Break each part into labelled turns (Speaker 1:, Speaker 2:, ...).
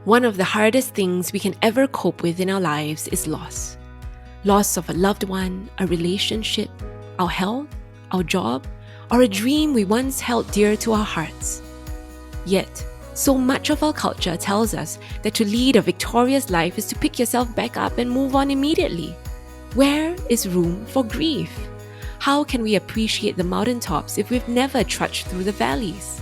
Speaker 1: One of the hardest things we can ever cope with in our lives is loss. Loss of a loved one, a relationship, our health, our job, or a dream we once held dear to our hearts. Yet, so much of our culture tells us that to lead a victorious life is to pick yourself back up and move on immediately. Where is room for grief? How can we appreciate the mountaintops if we've never trudged through the valleys?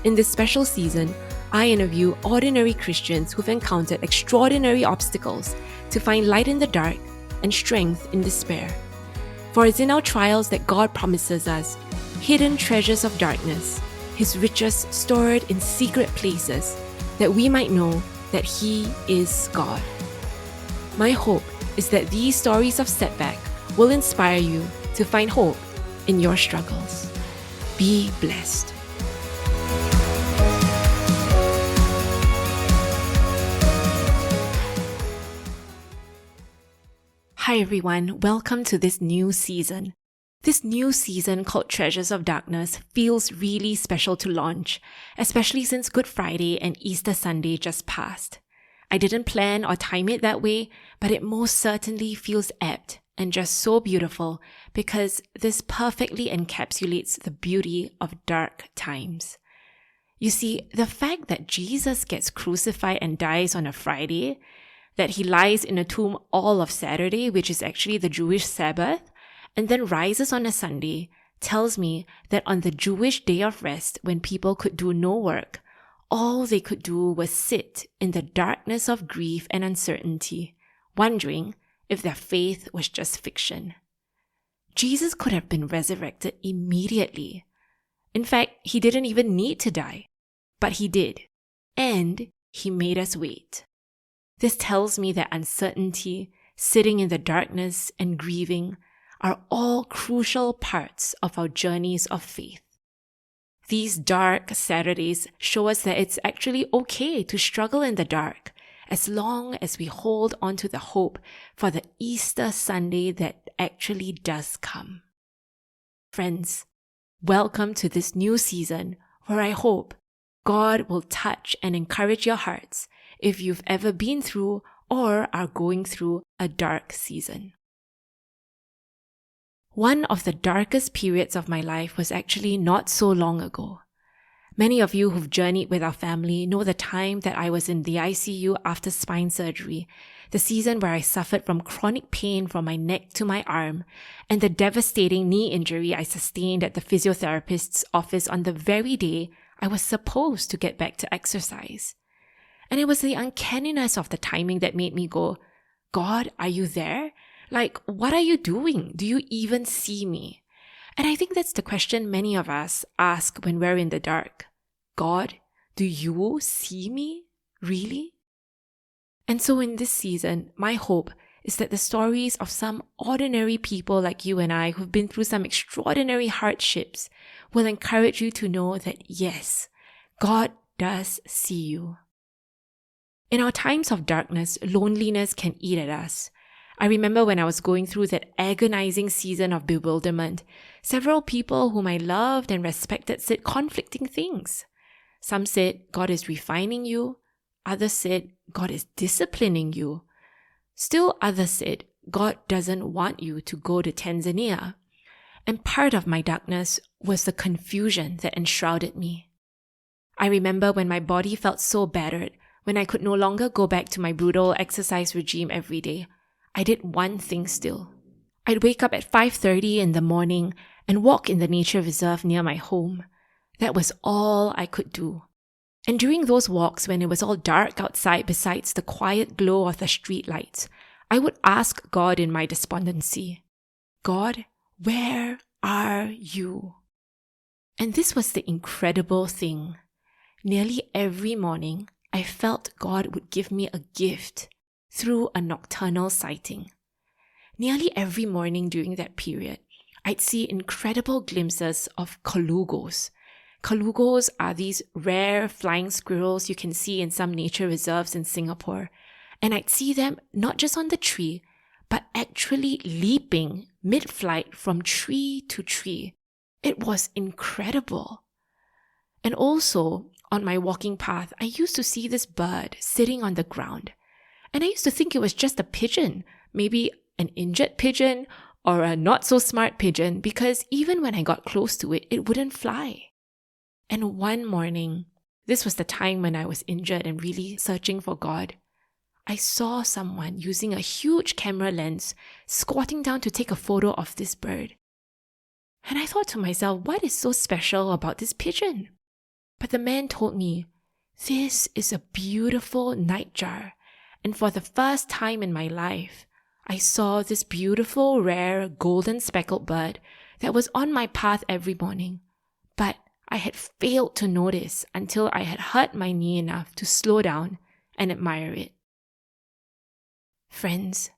Speaker 1: In this special season, I interview ordinary Christians who've encountered extraordinary obstacles to find light in the dark and strength in despair. For it's in our trials that God promises us hidden treasures of darkness, His riches stored in secret places, that we might know that He is God. My hope is that these stories of setback will inspire you to find hope in your struggles. Be blessed. Hi everyone, welcome to this new season. This new season called Treasures of Darkness feels really special to launch, especially since Good Friday and Easter Sunday just passed. I didn't plan or time it that way, but it most certainly feels apt and just so beautiful because this perfectly encapsulates the beauty of dark times. You see, the fact that Jesus gets crucified and dies on a Friday, that He lies in a tomb all of Saturday, which is actually the Jewish Sabbath, and then rises on a Sunday, tells me that on the Jewish day of rest, when people could do no work, all they could do was sit in the darkness of grief and uncertainty, wondering if their faith was just fiction. Jesus could have been resurrected immediately. In fact, He didn't even need to die, but He did, and He made us wait. This tells me that uncertainty, sitting in the darkness, and grieving are all crucial parts of our journeys of faith. These dark Saturdays show us that it's actually okay to struggle in the dark as long as we hold on to the hope for the Easter Sunday that actually does come. Friends, welcome to this new season where I hope God will touch and encourage your hearts if you've ever been through or are going through a dark season. One of the darkest periods of my life was actually not so long ago. Many of you who've journeyed with our family know the time that I was in the ICU after spine surgery, the season where I suffered from chronic pain from my neck to my arm, and the devastating knee injury I sustained at the physiotherapist's office on the very day I was supposed to get back to exercise. And it was the uncanniness of the timing that made me go, God, are you there? Like, what are you doing? Do you even see me? And I think that's the question many of us ask when we're in the dark. God, do you see me? Really? And so in this season, my hope is that the stories of some ordinary people like you and I who've been through some extraordinary hardships will encourage you to know that yes, God does see you. In our times of darkness, loneliness can eat at us. I remember when I was going through that agonizing season of bewilderment, several people whom I loved and respected said conflicting things. Some said, God is refining you. Others said, God is disciplining you. Still others said, God doesn't want you to go to Tanzania. And part of my darkness was the confusion that enshrouded me. I remember when my body felt so battered, when I could no longer go back to my brutal exercise regime every day, I did one thing still. I'd wake up at 5:30 in the morning and walk in the nature reserve near my home. That was all I could do. And during those walks, when it was all dark outside besides the quiet glow of the street lights, I would ask God in my despondency, God, where are you? And this was the incredible thing. Nearly every morning, I felt God would give me a gift through a nocturnal sighting. Nearly every morning during that period, I'd see incredible glimpses of colugos. Colugos are these rare flying squirrels you can see in some nature reserves in Singapore. And I'd see them not just on the tree, but actually leaping mid-flight from tree to tree. It was incredible. And also, on my walking path, I used to see this bird sitting on the ground. And I used to think it was just a pigeon, maybe an injured pigeon or a not so smart pigeon, because even when I got close to it, it wouldn't fly. And one morning, this was the time when I was injured and really searching for God, I saw someone using a huge camera lens squatting down to take a photo of this bird. And I thought to myself, what is so special about this pigeon? But the man told me, this is a beautiful nightjar. And for the first time in my life, I saw this beautiful, rare, golden speckled bird that was on my path every morning. But I had failed to notice until I had hurt my knee enough to slow down and admire it. Friends,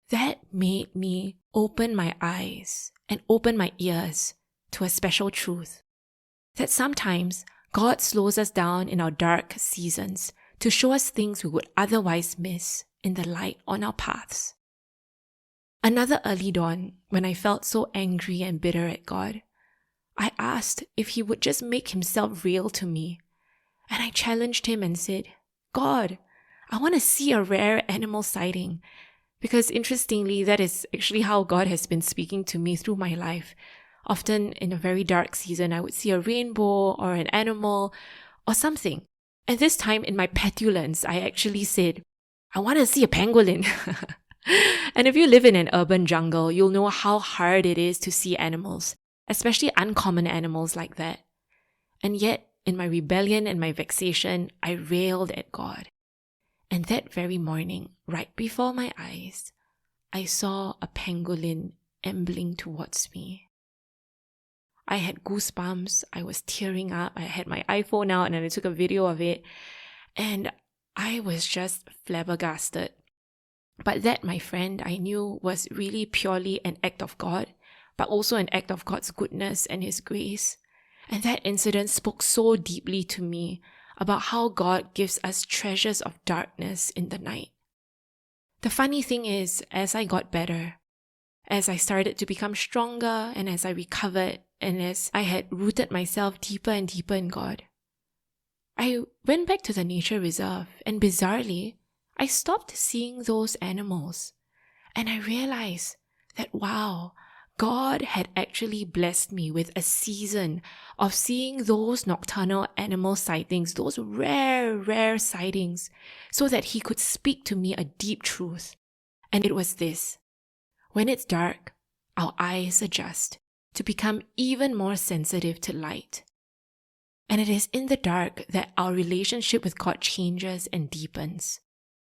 Speaker 1: that made me open my eyes and open my ears to a special truth. That sometimes God slows us down in our dark seasons to show us things we would otherwise miss in the light on our paths. Another early dawn, when I felt so angry and bitter at God, I asked if He would just make Himself real to me. And I challenged Him and said, God, I want to see a rare animal sighting. Because interestingly, that is actually how God has been speaking to me through my life. Often in a very dark season, I would see a rainbow or an animal or something. And this time in my petulance, I actually said, I want to see a pangolin. And if you live in an urban jungle, you'll know how hard it is to see animals, especially uncommon animals like that. And yet, in my rebellion and my vexation, I railed at God. And that very morning, right before my eyes, I saw a pangolin ambling towards me. I had goosebumps, I was tearing up, I had my iPhone out and I took a video of it, and I was just flabbergasted. But that, my friend, I knew was really purely an act of God, but also an act of God's goodness and His grace. And that incident spoke so deeply to me about how God gives us treasures of darkness in the night. The funny thing is, as I got better, as I started to become stronger and as I recovered and as I had rooted myself deeper and deeper in God, I went back to the nature reserve and bizarrely, I stopped seeing those animals. And I realized that, wow, God had actually blessed me with a season of seeing those nocturnal animal sightings, those rare sightings, so that He could speak to me a deep truth. And it was this: when it's dark, our eyes adjust to become even more sensitive to light. And it is in the dark that our relationship with God changes and deepens.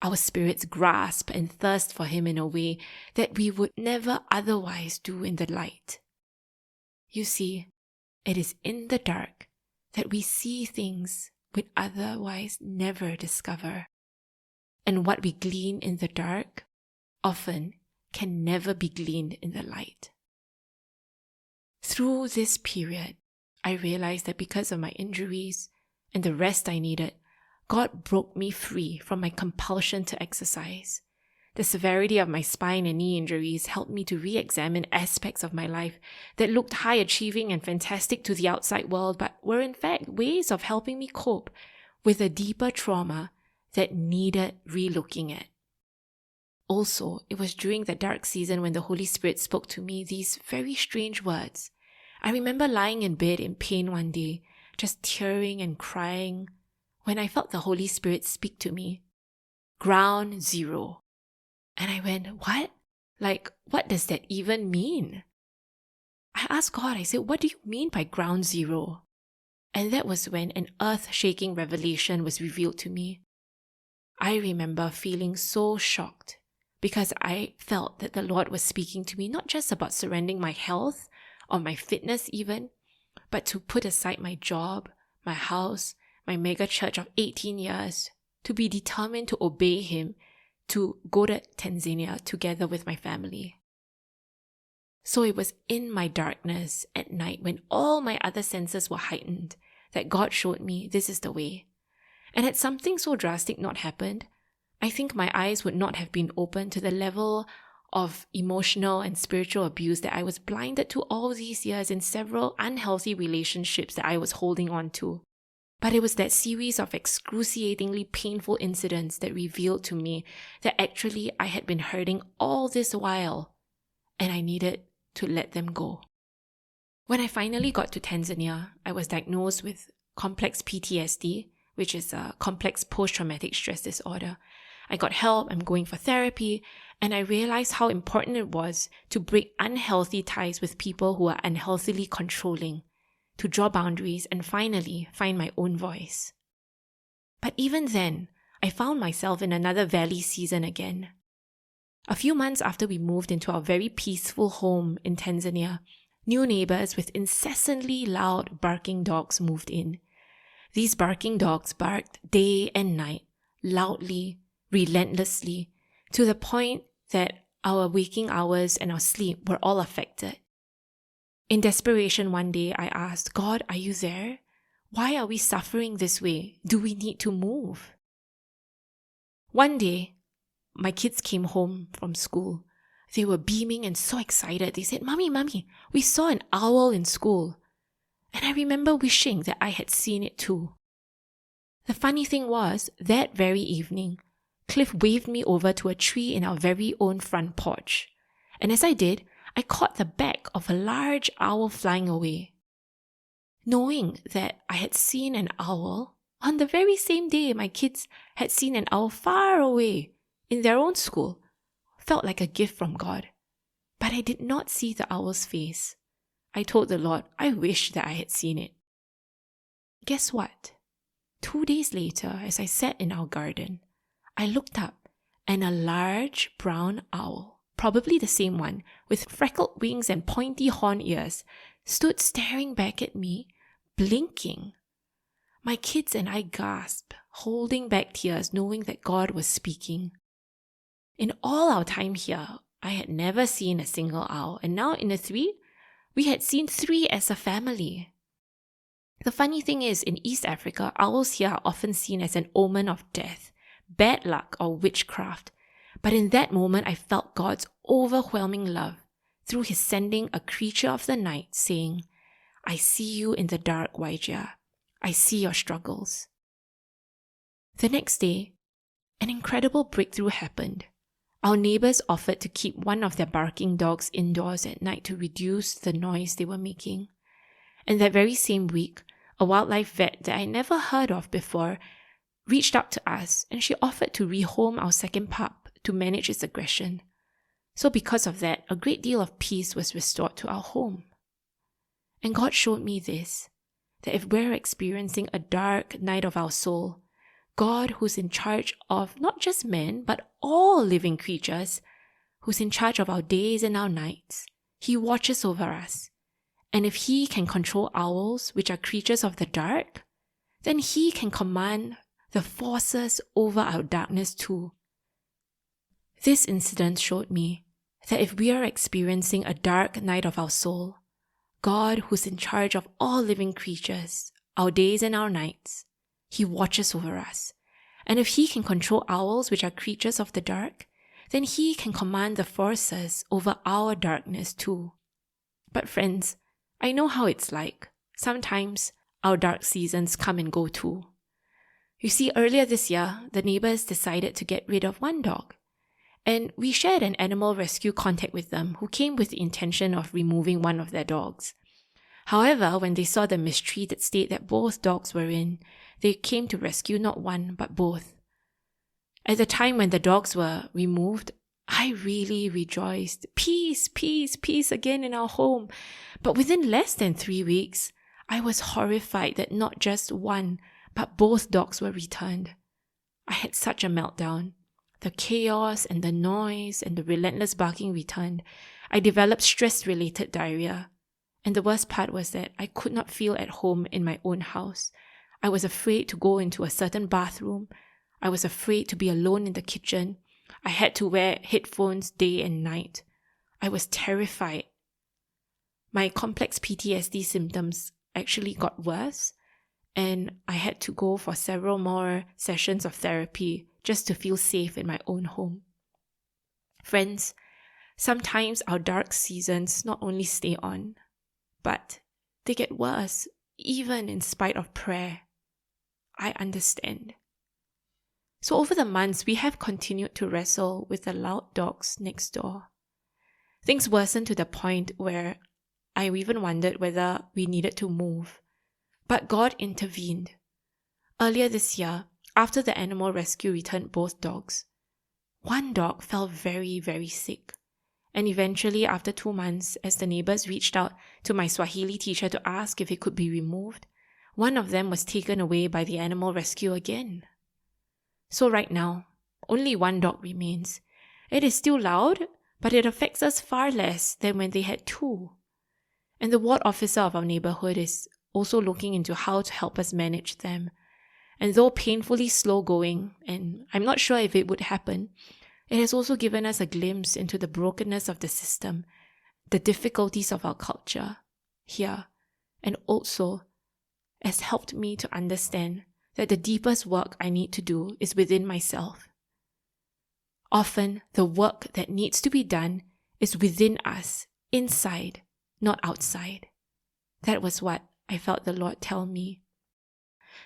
Speaker 1: Our spirits grasp and thirst for Him in a way that we would never otherwise do in the light. You see, it is in the dark that we see things we'd otherwise never discover. And what we glean in the dark often can never be gleaned in the light. Through this period, I realized that because of my injuries and the rest I needed, God broke me free from my compulsion to exercise. The severity of my spine and knee injuries helped me to re-examine aspects of my life that looked high-achieving and fantastic to the outside world, but were in fact ways of helping me cope with a deeper trauma that needed re-looking at. Also, it was during that dark season when the Holy Spirit spoke to me these very strange words. I remember lying in bed in pain one day, just tearing and crying, when I felt the Holy Spirit speak to me. Ground zero. And I went, what? Like, what does that even mean? I asked God, I said, what do you mean by ground zero? And that was when an earth-shaking revelation was revealed to me. I remember feeling so shocked because I felt that the Lord was speaking to me not just about surrendering my health or my fitness even, but to put aside my job, my house, my mega church of 18 years, to be determined to obey Him, to go to Tanzania together with my family. So it was in my darkness at night when all my other senses were heightened that God showed me this is the way. And had something so drastic not happened, I think my eyes would not have been open to the level of emotional and spiritual abuse that I was blinded to all these years in several unhealthy relationships that I was holding on to. But it was that series of excruciatingly painful incidents that revealed to me that actually I had been hurting all this while, and I needed to let them go. When I finally got to Tanzania, I was diagnosed with complex PTSD, which is a complex post-traumatic stress disorder. I got help, I'm going for therapy, and I realized how important it was to break unhealthy ties with people who are unhealthily controlling, to draw boundaries, and finally find my own voice. But even then, I found myself in another valley season again. A few months after we moved into our very peaceful home in Tanzania, new neighbors with incessantly loud barking dogs moved in. These barking dogs barked day and night, loudly, relentlessly, to the point that our waking hours and our sleep were all affected. In desperation one day, I asked, God, are you there? Why are we suffering this way? Do we need to move? One day, my kids came home from school. They were beaming and so excited. They said, Mommy, we saw an owl in school. And I remember wishing that I had seen it too. The funny thing was, that very evening, Cliff waved me over to a tree in our very own front porch. And as I did, I caught the back of a large owl flying away. Knowing that I had seen an owl, on the very same day my kids had seen an owl far away in their own school, felt like a gift from God. But I did not see the owl's face. I told the Lord, I wish that I had seen it. Guess what? 2 days later, as I sat in our garden, I looked up and a large brown owl, probably the same one, with freckled wings and pointy horn ears, stood staring back at me, blinking. My kids and I gasped, holding back tears, knowing that God was speaking. In all our time here, I had never seen a single owl, and now in the 3, we had seen 3 as a family. The funny thing is, in East Africa, owls here are often seen as an omen of death, bad luck, or witchcraft. But in that moment, I felt God's overwhelming love through His sending a creature of the night saying, I see you in the dark, Wai Jia. I see your struggles. The next day, an incredible breakthrough happened. Our neighbors offered to keep one of their barking dogs indoors at night to reduce the noise they were making. And that very same week, a wildlife vet that I never heard of before reached out to us, and she offered to rehome our second pup to manage its aggression. So because of that, a great deal of peace was restored to our home. And God showed me this, that if we're experiencing a dark night of our soul, God, who's in charge of not just men, but all living creatures, who's in charge of our days and our nights, He watches over us. And if He can control owls, which are creatures of the dark, then He can command the forces over our darkness too. This incident showed me that if we are experiencing a dark night of our soul, God, who's in charge of all living creatures, our days and our nights, He watches over us. And if He can control owls, which are creatures of the dark, then He can command the forces over our darkness too. But friends, I know how it's like. Sometimes our dark seasons come and go too. You see, earlier this year, the neighbors decided to get rid of one dog. And we shared an animal rescue contact with them who came with the intention of removing one of their dogs. However, when they saw the mistreated state that both dogs were in, they came to rescue not one, but both. At the time when the dogs were removed, I really rejoiced. Peace, peace, peace again in our home. But within less than 3 weeks, I was horrified that not just one, but both dogs were returned. I had such a meltdown. The chaos and the noise and the relentless barking returned. I developed stress-related diarrhea. And the worst part was that I could not feel at home in my own house. I was afraid to go into a certain bathroom. I was afraid to be alone in the kitchen. I had to wear headphones day and night. I was terrified. My complex PTSD symptoms actually got worse, and I had to go for several more sessions of therapy just to feel safe in my own home. Friends, Sometimes our dark seasons not only stay on, but they get worse, even in spite of prayer. I understand. So over the months, we have continued to wrestle with the loud dogs next door. Things worsened to the point where I even wondered whether we needed to move. But God intervened. Earlier this year, after the animal rescue returned both dogs, one dog fell very, very sick. And eventually, after 2 months, as the neighbors reached out to my Swahili teacher to ask if it could be removed, one of them was taken away by the animal rescue again. So right now, only one dog remains. It is still loud, but it affects us far less than when they had 2. And the ward officer of our neighborhood is also looking into how to help us manage them. And though painfully slow going, and I'm not sure if it would happen, it has also given us a glimpse into the brokenness of the system, the difficulties of our culture here, and also has helped me to understand that the deepest work I need to do is within myself. Often, the work that needs to be done is within us, inside, not outside. That was what I felt the Lord tell me.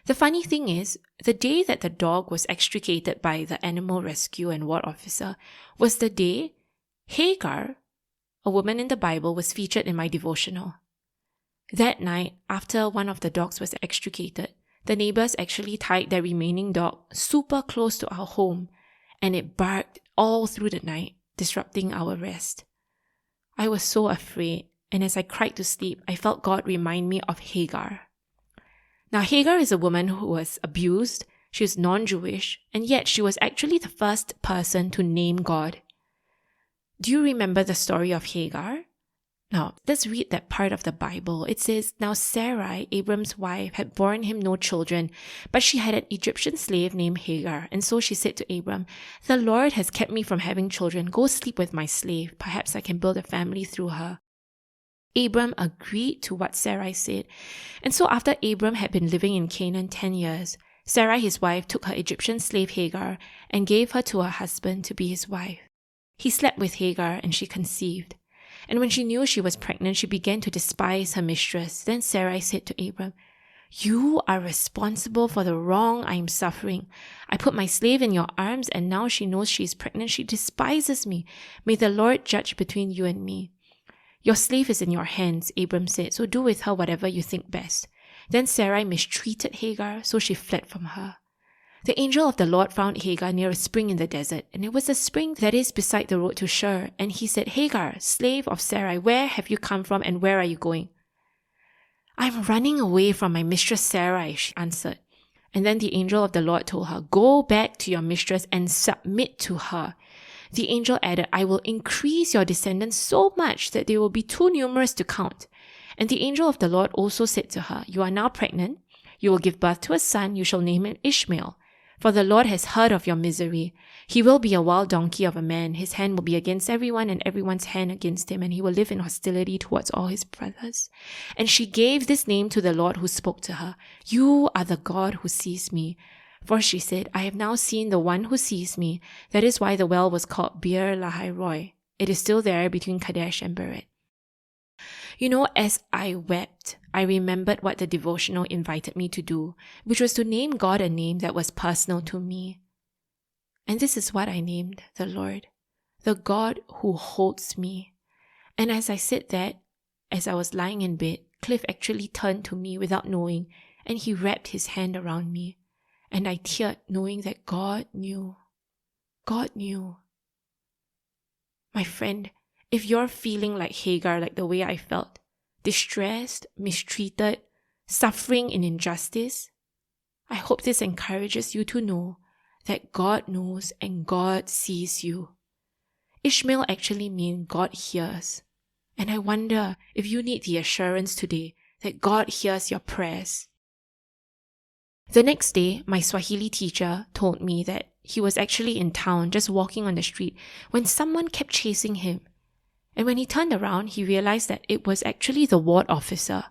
Speaker 1: The funny thing is, the day that the dog was extricated by the animal rescue and ward officer was the day Hagar, a woman in the Bible, was featured in my devotional. That night, after one of the dogs was extricated, the neighbors actually tied their remaining dog super close to our home, and it barked all through the night, disrupting our rest. I was so afraid, and as I cried to sleep, I felt God remind me of Hagar. Now, Hagar is a woman who was abused, she was non-Jewish, and yet she was actually the first person to name God. Do you remember the story of Hagar? Now, let's read that part of the Bible. It says, "Now Sarai, Abram's wife, had borne him no children, but she had an Egyptian slave named Hagar. And so she said to Abram, 'The Lord has kept me from having children. Go sleep with my slave. Perhaps I can build a family through her.' Abram agreed to what Sarai said. And so after Abram had been living in Canaan 10 years, Sarai, his wife, took her Egyptian slave Hagar and gave her to her husband to be his wife. He slept with Hagar and she conceived. And when she knew she was pregnant, she began to despise her mistress. Then Sarai said to Abram, 'You are responsible for the wrong I am suffering. I put my slave in your arms, and now she knows she is pregnant. She despises me. May the Lord judge between you and me.' 'Your slave is in your hands,' Abram said, 'so do with her whatever you think best.' Then Sarai mistreated Hagar, so she fled from her. The angel of the Lord found Hagar near a spring in the desert, and it was a spring that is beside the road to Shur. And he said, 'Hagar, slave of Sarai, where have you come from and where are you going?' 'I'm running away from my mistress Sarai,' she answered. And then the angel of the Lord told her, 'Go back to your mistress and submit to her.' The angel added, 'I will increase your descendants so much that they will be too numerous to count.' And the angel of the Lord also said to her, 'You are now pregnant. You will give birth to a son. You shall name him Ishmael. For the Lord has heard of your misery. He will be a wild donkey of a man. His hand will be against everyone and everyone's hand against him, and he will live in hostility towards all his brothers.' And she gave this name to the Lord who spoke to her, 'You are the God who sees me.' For she said, 'I have now seen the one who sees me.' That is why the well was called Bir Lahai Roi. It is still there between Kadesh and Bered." You know, as I wept, I remembered what the devotional invited me to do, which was to name God a name that was personal to me. And this is what I named the Lord, the God who holds me. And as I said that, as I was lying in bed, Cliff actually turned to me without knowing, and he wrapped his hand around me. And I teared, knowing that God knew. God knew. My friend, if you're feeling like Hagar, like the way I felt, distressed, mistreated, suffering in injustice, I hope this encourages you to know that God knows and God sees you. Ishmael actually means God hears. And I wonder if you need the assurance today that God hears your prayers. The next day, my Swahili teacher told me that he was actually in town just walking on the street when someone kept chasing him. And when he turned around, he realized that it was actually the ward officer.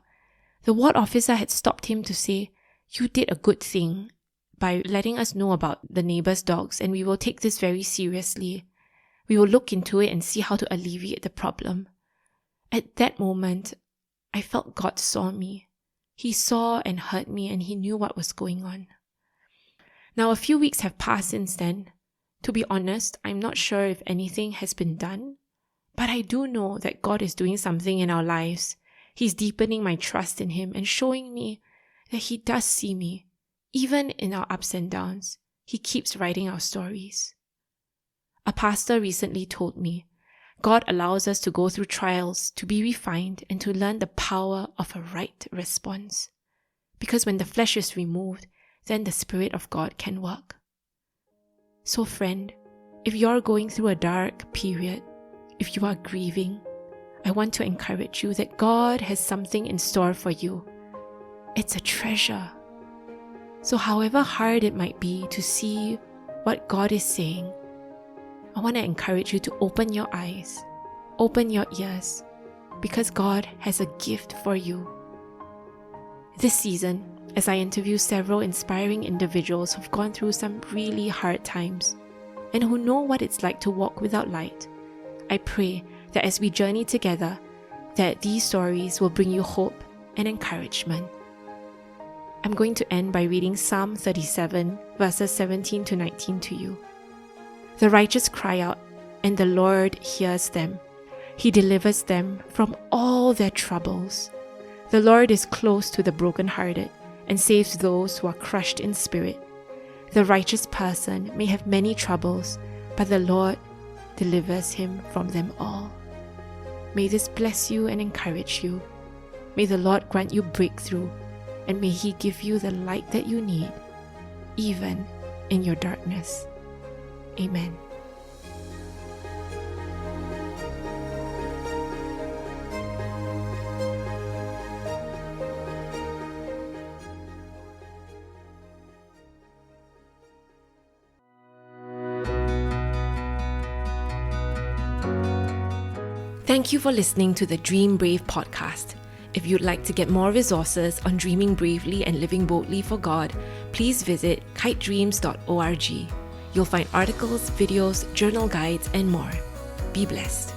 Speaker 1: The ward officer had stopped him to say, "You did a good thing by letting us know about the neighbor's dogs, and we will take this very seriously. We will look into it and see how to alleviate the problem. At that moment, I felt God saw me. He saw and heard me, and He knew what was going on. Now, a few weeks have passed since then. To be honest, I'm not sure if anything has been done, but I do know that God is doing something in our lives. He's deepening my trust in Him and showing me that He does see me. Even in our ups and downs, He keeps writing our stories. A pastor recently told me, God allows us to go through trials to be refined and to learn the power of a right response. Because when the flesh is removed, then the Spirit of God can work. So friend, if you're going through a dark period, if you are grieving, I want to encourage you that God has something in store for you. It's a treasure. So however hard it might be to see what God is saying, I want to encourage you to open your eyes, open your ears, because God has a gift for you. This season, as I interview several inspiring individuals who've gone through some really hard times and who know what it's like to walk without light, I pray that as we journey together, that these stories will bring you hope and encouragement. I'm going to end by reading Psalm 37, verses 17 to 19 to you. The righteous cry out, and the Lord hears them. He delivers them from all their troubles. The Lord is close to the brokenhearted and saves those who are crushed in spirit. The righteous person may have many troubles, but the Lord delivers him from them all. May this bless you and encourage you. May the Lord grant you breakthrough, and may He give you the light that you need, even in your darkness. Amen. Thank you for listening to the Dream Brave podcast. If you'd like to get more resources on dreaming bravely and living boldly for God, please visit kitedreams.org. You'll find articles, videos, journal guides, and more. Be blessed.